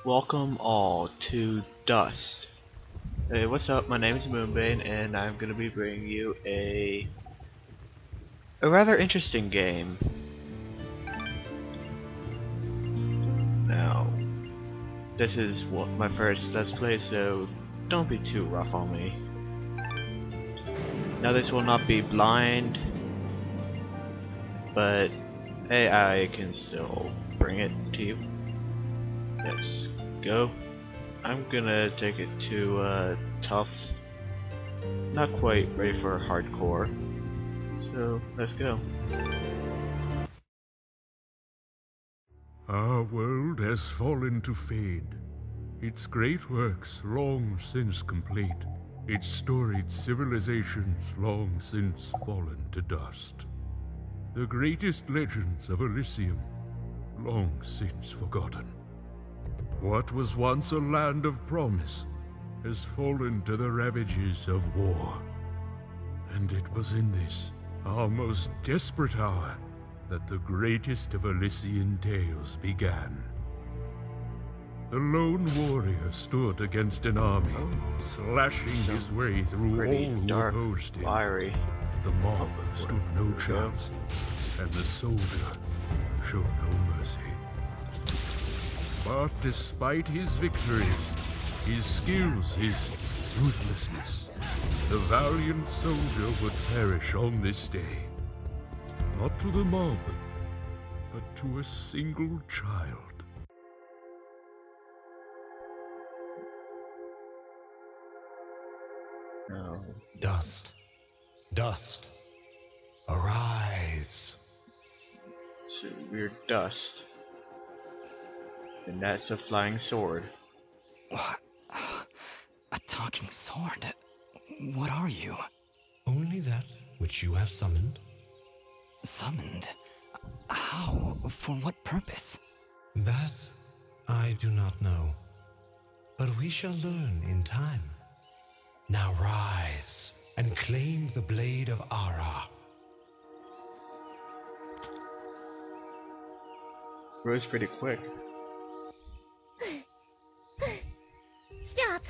Welcome all to Dust. Hey, what's up? My name is Moonbane, and I'm gonna be bringing you a rather interesting game. Now, this is my first Let's Play, so don't be too rough on me. Now, this will not be blind, but hey, I can still bring it to you. Let's go. I'm gonna take it to tough. Not quite ready for hardcore. So let's go. Our world has fallen to fade, its great works long since complete, its storied civilizations long since fallen to dust. The greatest legends of Elysian long since forgotten. What was once a land of promise has fallen to the ravages of war. And it was in this, our most desperate hour, that the greatest of Elysian tales began. The lone warrior stood against an army, slashing his way through all who dark, opposed him. fiery. The mob stood no chance, and the soldier showed no mercy. But despite his victories, his skills, his ruthlessness, the valiant soldier would perish on this day. Not to the mob, but to a single child. No. Dust, dust, arise. So we're dust. And that's a flying sword. What? A talking sword? What are you? Only that which you have summoned. Summoned? How? For what purpose? That I do not know, but we shall learn in time. Now rise and claim the blade of Ara. Rose pretty quick. Stop!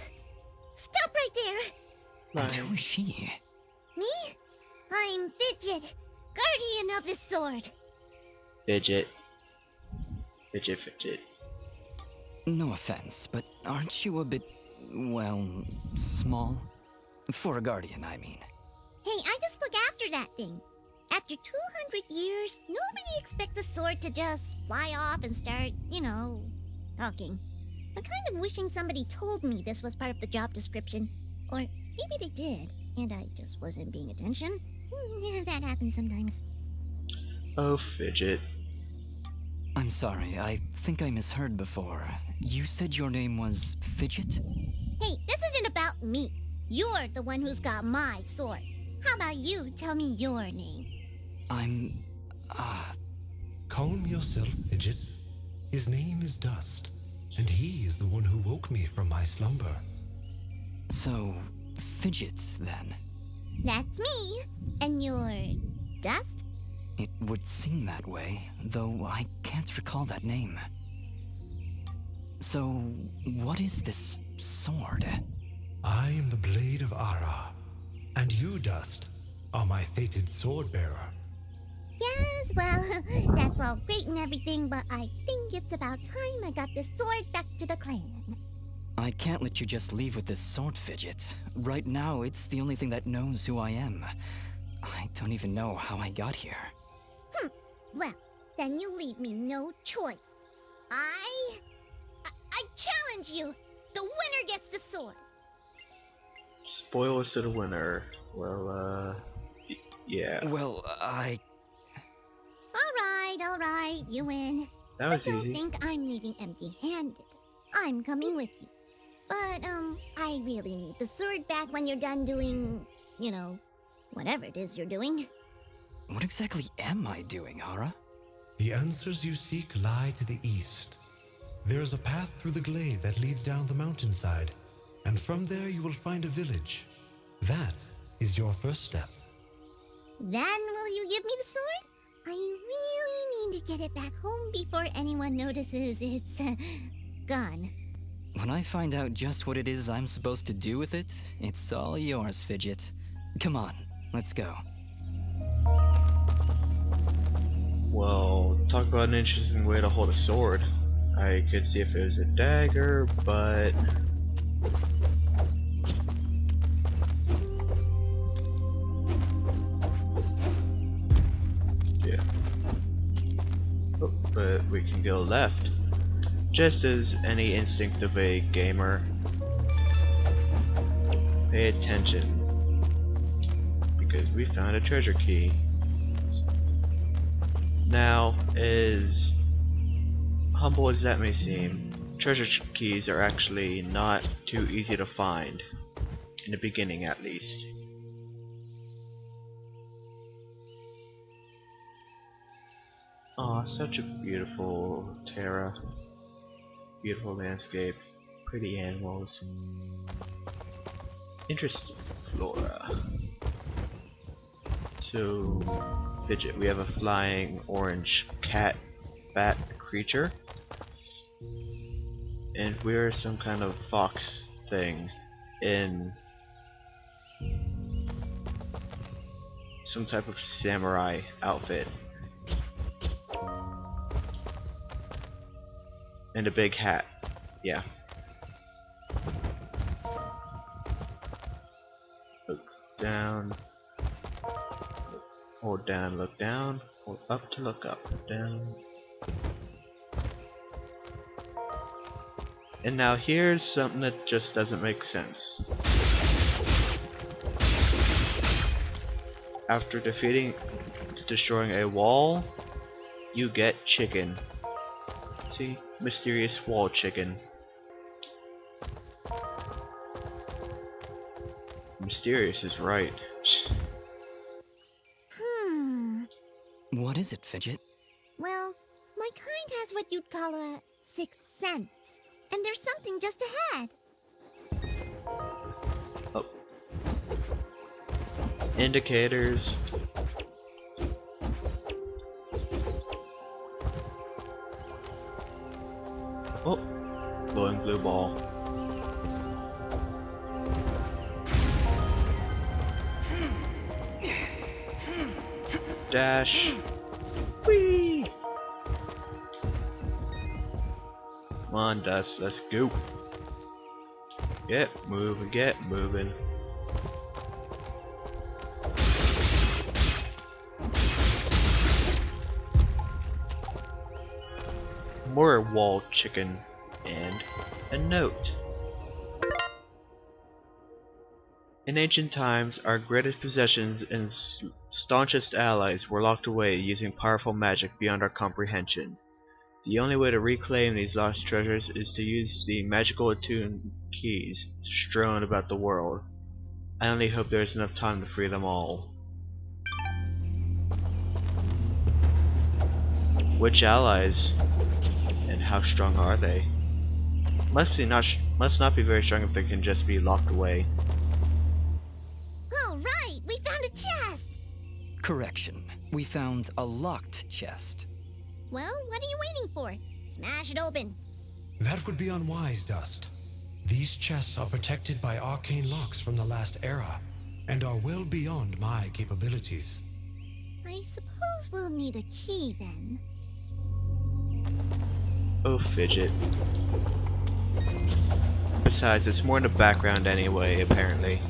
Stop right there! And who is she? Me? I'm Fidget, guardian of this sword. Fidget. Fidget, fidget. No offense, but aren't you a bit, well, small? For a guardian, I mean. Hey, I just look after that thing. After 200 years, nobody expects the sword to just fly off and start, talking. I'm kind of wishing somebody told me this was part of the job description. Or maybe they did, and I just wasn't paying attention. Yeah, that happens sometimes. Oh, Fidget. I'm sorry, I think I misheard before. You said your name was Fidget? Hey, this isn't about me. You're the one who's got my sword. How about you tell me your name? I'm... Calm yourself, Fidget. His name is Dust, and he is the one who woke me from my slumber. So, Fidget, then? That's me. And you're Dust? It would seem that way, though I can't recall that name. So, what is this sword? I am the blade of Ara, and you, Dust, are my fated sword-bearer. Yes, well, that's all great and everything, but I think it's about time I got this sword back to the clan. I can't let you just leave with this sword, Fidget. Right now, it's the only thing that knows who I am. I don't even know how I got here. Well, then you leave me no choice. I challenge you! The winner gets the sword! Spoilers to the winner. Well, yeah. Well, Alright, you win. That was But don't easy. think I'm leaving empty-handed. I'm coming with you. But, I really need the sword back when you're done doing, whatever it is you're doing. What exactly am I doing, Hara? The answers you seek lie to the east. There is a path through the glade that leads down the mountainside, and from there you will find a village. That is your first step. Then will you give me the sword? I really need to get it back home before anyone notices it's, gone. When I find out just what it is I'm supposed to do with it, it's all yours, Fidget. Come on, let's go. Well, talk about an interesting way to hold a sword. I could see if it was a dagger, but... yeah. Oh, but we can go left. Just as any instinct of a gamer. Pay attention. Because we found a treasure key. Now, as humble as that may seem, treasure keys are actually not too easy to find. In the beginning, at least. Aw, such a beautiful Terra. Beautiful landscape. Pretty animals. Interesting flora. So, Fidget, we have a flying orange cat bat creature. And we're some kind of fox thing in some type of samurai outfit. And a big hat. Yeah. Look down. Hold down, look down. Hold up to look up. Down. And now here's something that just doesn't make sense. After destroying a wall, you get chicken. See? Mysterious wall chicken. Mysterious is right. What is it, Fidget? Well, my kind has what you'd call a sixth sense. And there's something just ahead. Oh. Indicators. Oh. Glowing blue ball. Dash. Whee! Come on, Dust, let's go. Get moving, get moving. More wall chicken and a note. In ancient times, our greatest possessions and staunchest allies were locked away using powerful magic beyond our comprehension. The only way to reclaim these lost treasures is to use the magical attuned keys strewn about the world. I only hope there's enough time to free them all. Which allies? And how strong are they? Must not be very strong if they can just be locked away. All right, we found a chest. Correction. We found a locked chest. Well, what are you waiting for? Smash it open. That would be unwise, Dust. These chests are protected by arcane locks from the last era, and are well beyond my capabilities. I suppose we'll need a key then. Oh, Fidget. Besides, it's more in the background anyway, apparently.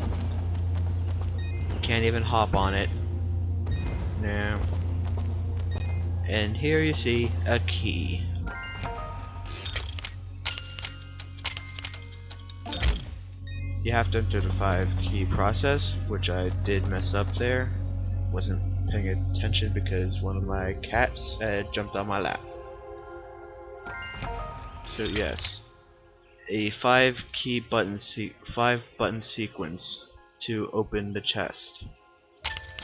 Can't even hop on it. No. And here you see a key. You have to enter the 5-key process, which I did mess up there. Wasn't paying attention because one of my cats had jumped on my lap. So yes, a 5 button sequence to open the chest.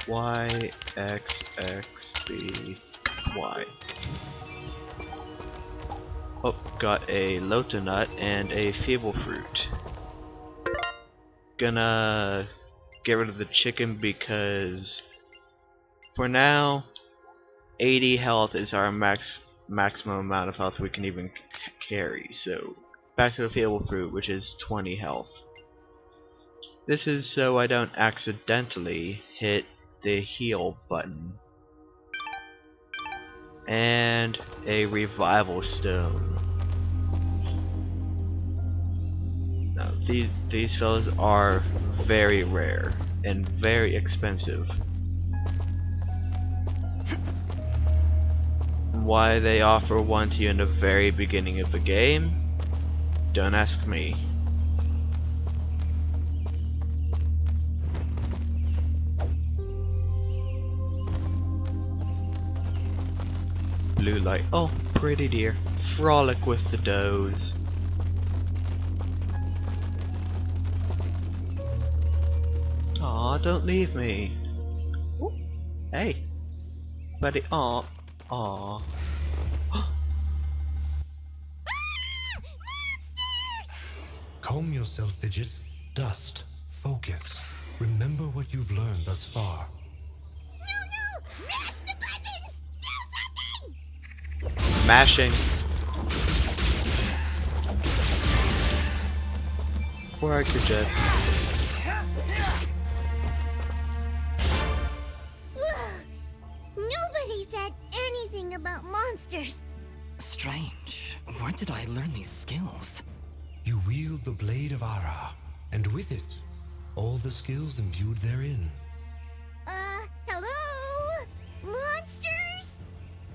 Y, X, X, B, Y. Oh, got a Lota nut and a feeble fruit. Gonna get rid of the chicken because for now 80 health is our maximum amount of health we can even carry. So back to the feeble fruit, which is 20 health. This is so I don't accidentally hit the heal button. And a revival stone. Now these fellas are very rare and very expensive. Why they offer one to you in the very beginning of the game? Don't ask me. Blue light. Oh, pretty dear. Frolic with the does. Aw, don't leave me. Ooh. Hey. Buddy. Aw. Aw. Calm yourself, Fidget. Dust. Focus. Remember what you've learned thus far. No! Mash the buttons! Do something! Mashing. Or I could just... Nobody said anything about monsters. Strange. Where did I learn these skills? You wield the Blade of Ara, and with it, all the skills imbued therein. Hello? Monsters?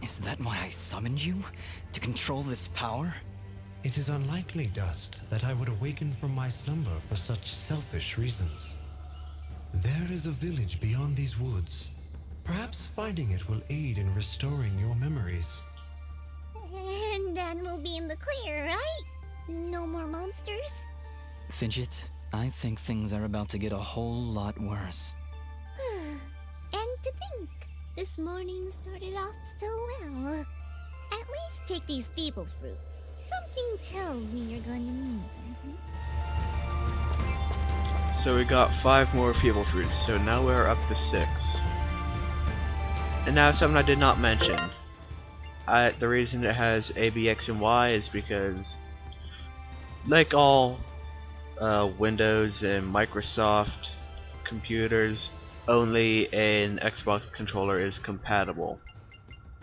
Is that why I summoned you? To control this power? It is unlikely, Dust, that I would awaken from my slumber for such selfish reasons. There is a village beyond these woods. Perhaps finding it will aid in restoring your memories. And then we'll be in the clear, right? No more monsters? Fidget, I think things are about to get a whole lot worse. And to think, this morning started off so well. At least take these feeble fruits. Something tells me you're going to need them. So we got 5 more feeble fruits, so now we're up to 6. And now something I did not mention. The reason it has A, B, X, and Y is because, like all Windows and Microsoft computers, only an Xbox controller is compatible.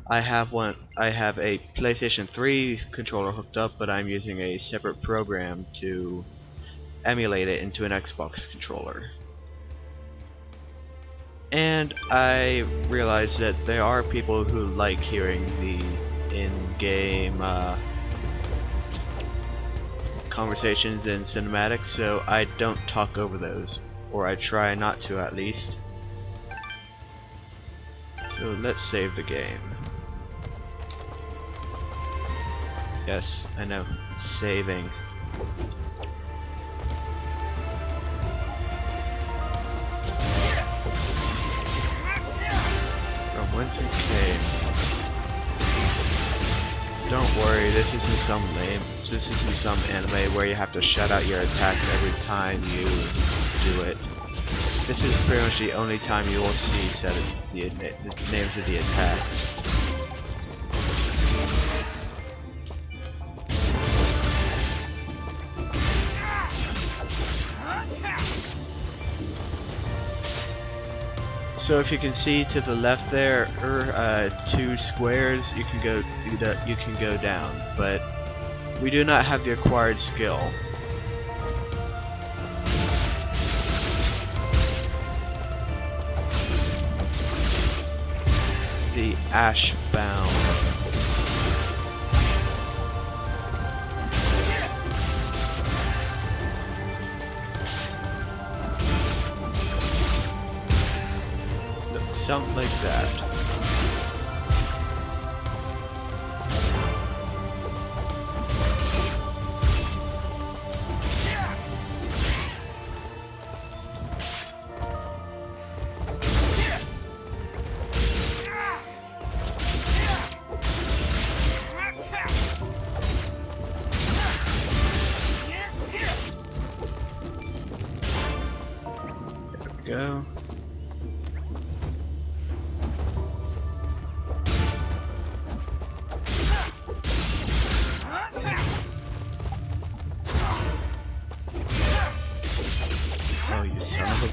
I have a PlayStation 3 controller hooked up, but I'm using a separate program to emulate it into an Xbox controller. And I realized that there are people who like hearing the in-game conversations and cinematics, so I don't talk over those, or I try not to at least. So let's save the game. Yes, I know. Saving. From whence it came. Don't worry, this isn't some anime where you have to shut out your attacks every time you do it. This is pretty much the only time you will see said the names of the attacks. So if you can see to the left there, 2 squares, you can go down, but we do not have the acquired skill. The Ashbound. Something like that.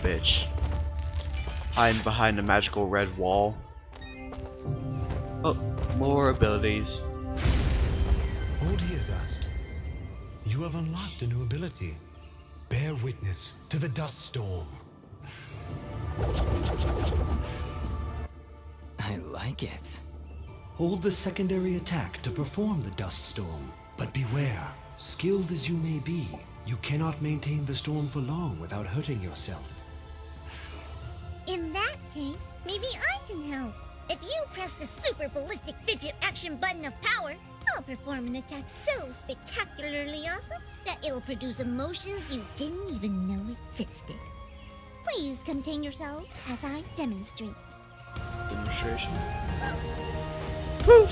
bitch. Hiding behind the magical red wall. Oh, more abilities. Hold here, Dust. You have unlocked a new ability. Bear witness to the dust storm. I like it. Hold the secondary attack to perform the dust storm. But beware, skilled as you may be, you cannot maintain the storm for long without hurting yourself. In that case, maybe I can help. If you press the super ballistic fidget action button of power, I'll perform an attack so spectacularly awesome that it'll produce emotions you didn't even know existed. Please contain yourselves as I demonstrate. Demonstration. Poof!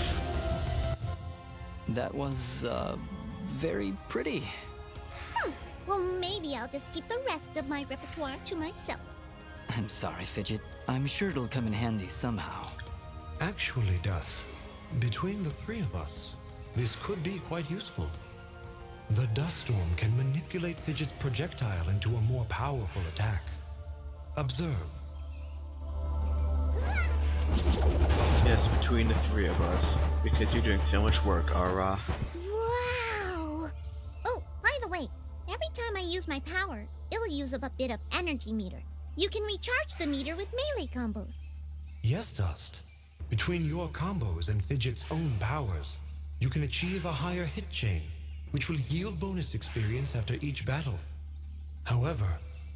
That was, very pretty. Well, maybe I'll just keep the rest of my repertoire to myself. I'm sorry, Fidget. I'm sure it'll come in handy somehow. Actually, Dust, between the three of us, this could be quite useful. The dust storm can manipulate Fidget's projectile into a more powerful attack. Observe. Yes, between the three of us. Because you're doing so much work, Ara. Wow! Oh, by the way, every time I use my power, it'll use up a bit of energy meter. You can recharge the meter with melee combos. Yes, Dust. Between your combos and Fidget's own powers, you can achieve a higher hit chain, which will yield bonus experience after each battle. However,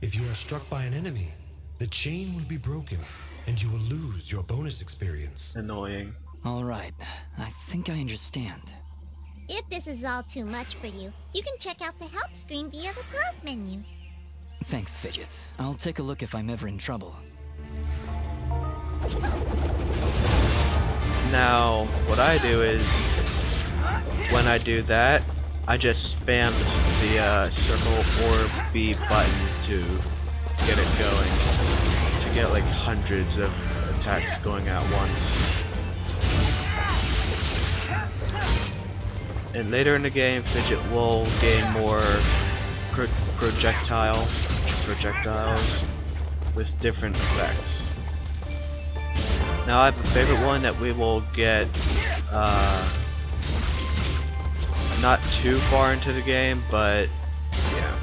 if you are struck by an enemy, the chain will be broken, and you will lose your bonus experience. Annoying. Alright, I think I understand. If this is all too much for you, you can check out the help screen via the pause menu. Thanks, Fidget. I'll take a look if I'm ever in trouble. Now, what I do is, when I do that, I just spam the circle or B button to get it going. To get like hundreds of attacks going at once. And later in the game, Fidget will gain more projectiles with different effects. Now I have a favorite one that we will get not too far into the game, but yeah.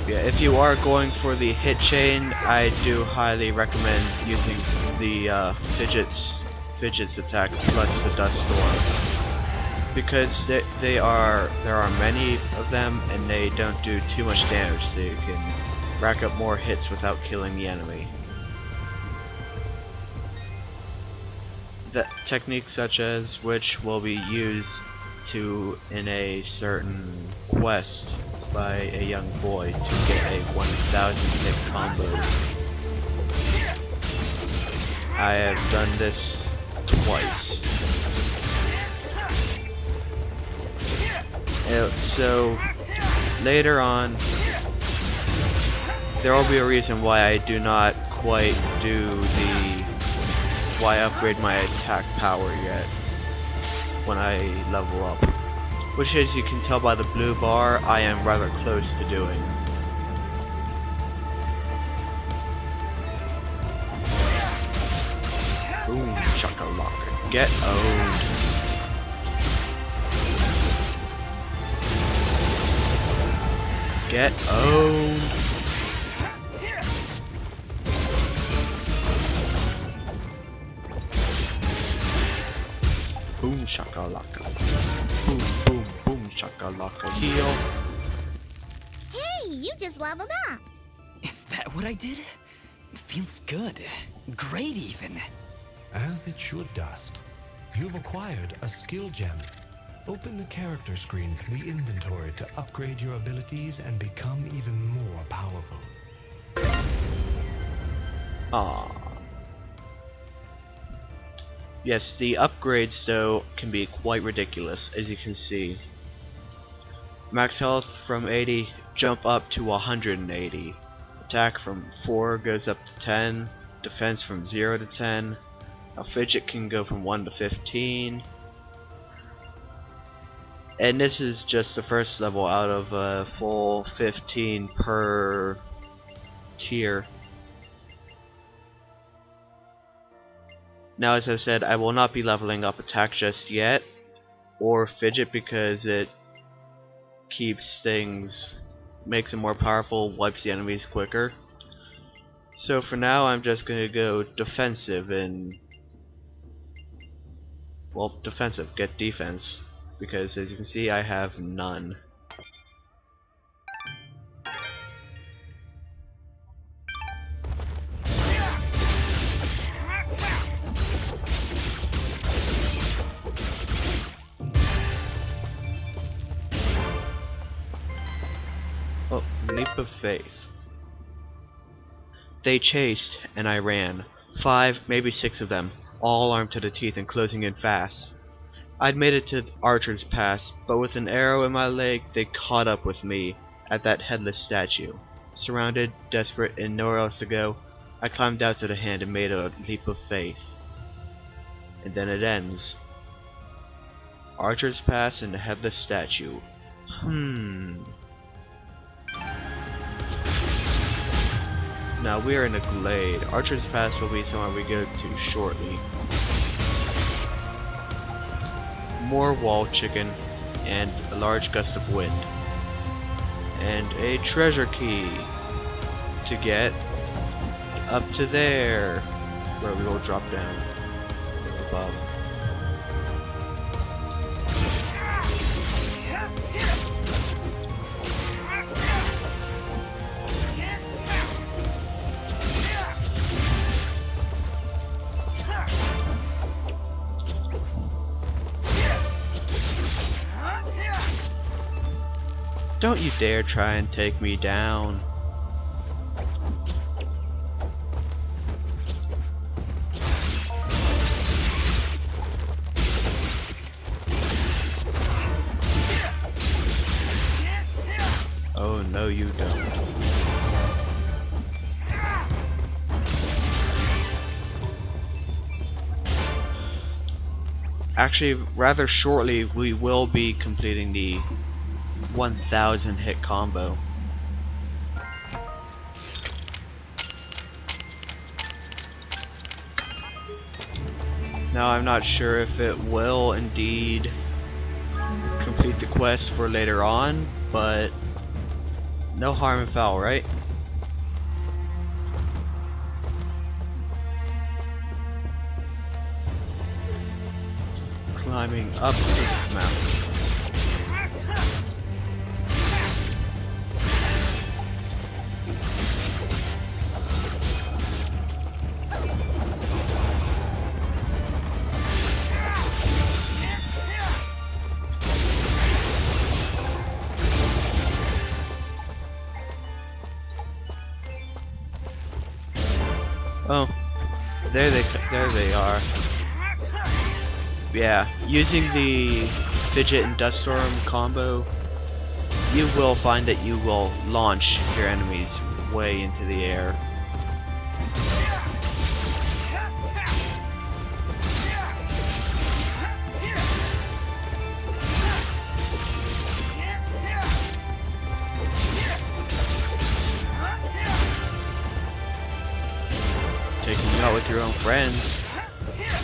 Yeah, if you are going for the hit chain, I do highly recommend using the Fidget's attack plus the dust storm, because there are many of them and they don't do too much damage, so you can rack up more hits without killing the enemy. The techniques such as which will be used in a certain quest by a young boy to get a 1000 hit combo. I have done this twice. So later on, there will be a reason why I do not quite do why I upgrade my attack power yet when I level up. Which, as you can tell by the blue bar, I am rather close to doing. Boom, shakalaka. Get owned. Get owned. Boom, shakalaka. Boom, boom, boom, shakalaka. Heal. Hey, you just leveled up. Is that what I did? Feels good. Great, even. As it should, Dust. You've acquired a skill gem. Open the character screen from the inventory to upgrade your abilities and become even more powerful. Ah. Yes, the upgrades though can be quite ridiculous, as you can see. Max health from 80, jump up to 180. Attack from 4 goes up to 10. Defense from 0 to 10. A fidget can go from 1 to 15. And this is just the first level out of a full 15 per tier. Now, as I said, I will not be leveling up attack just yet, or fidget, because it keeps things, makes it more powerful, wipes the enemies quicker. So for now, I'm just gonna go defensive and, well, defensive, get defense, because as you can see, I have none. Oh, leap of faith. They chased, and I ran. 5, maybe 6 of them, all armed to the teeth and closing in fast. I'd made it to Archer's Pass, but with an arrow in my leg, they caught up with me at that headless statue. Surrounded, desperate, and nowhere else to go, I climbed out to the hand and made a leap of faith. And then it ends. Archer's Pass and the headless statue. Now we are in a glade. Archer's Pass will be somewhere we go to shortly. More wall chicken and a large gust of wind. And a treasure key to get up to there, where we will drop down above. Don't you dare try and take me down. Oh no, you don't. Actually, rather shortly we will be completing the 1000 hit combo. Now I'm not sure if it will indeed complete the quest for later on, but no harm in foul, right? Climbing up this mountain. Oh, there they are. Yeah, using the fidget and dust storm combo, you will find that you will launch your enemies way into the air. Taking you out with your own friends.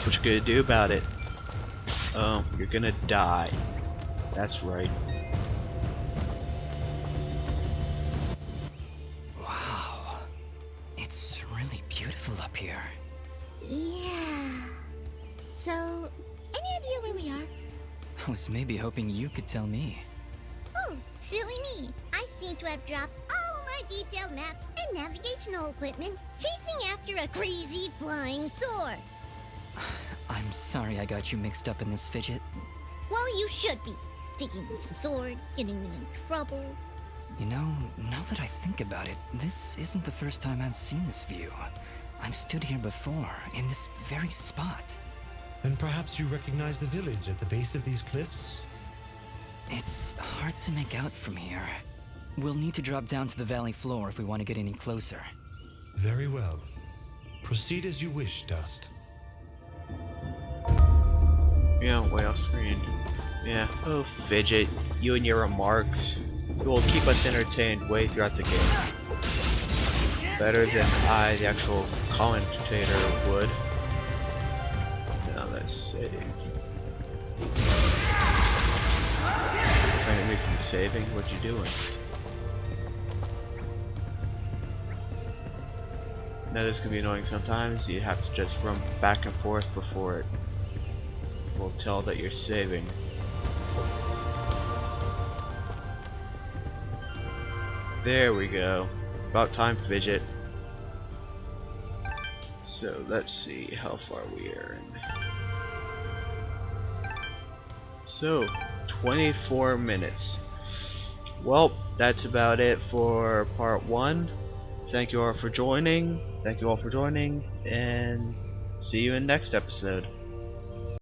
What you gonna do about it? Oh, you're gonna die. That's right. Wow. It's really beautiful up here. Yeah. So, any idea where we are? I was maybe hoping you could tell me. Oh, silly me. I seem to have dropped all my detailed maps and navigational equipment, chasing after a crazy flying sword. I'm sorry I got you mixed up in this fidget. Well, you should be. Taking my sword, getting me in trouble. You know, now that I think about it, this isn't the first time I've seen this view. I've stood here before, in this very spot. Then perhaps you recognize the village at the base of these cliffs? It's hard to make out from here. We'll need to drop down to the valley floor if we want to get any closer. Very well. Proceed as you wish, Dust. Yeah, way off screen. Yeah. Oh, Fidget, you and your remarks. You will keep us entertained way throughout the game. Better than I, the actual commentator, would. Now let's see. Trying to make me saving? What you doing? Now this can be annoying sometimes. You have to just run back and forth before it will tell that you're saving. There we go. About time, Fidget. So let's see how far we are in. So 24 minutes. Well, that's about it for part 1. Thank you all for joining. And see you in next episode.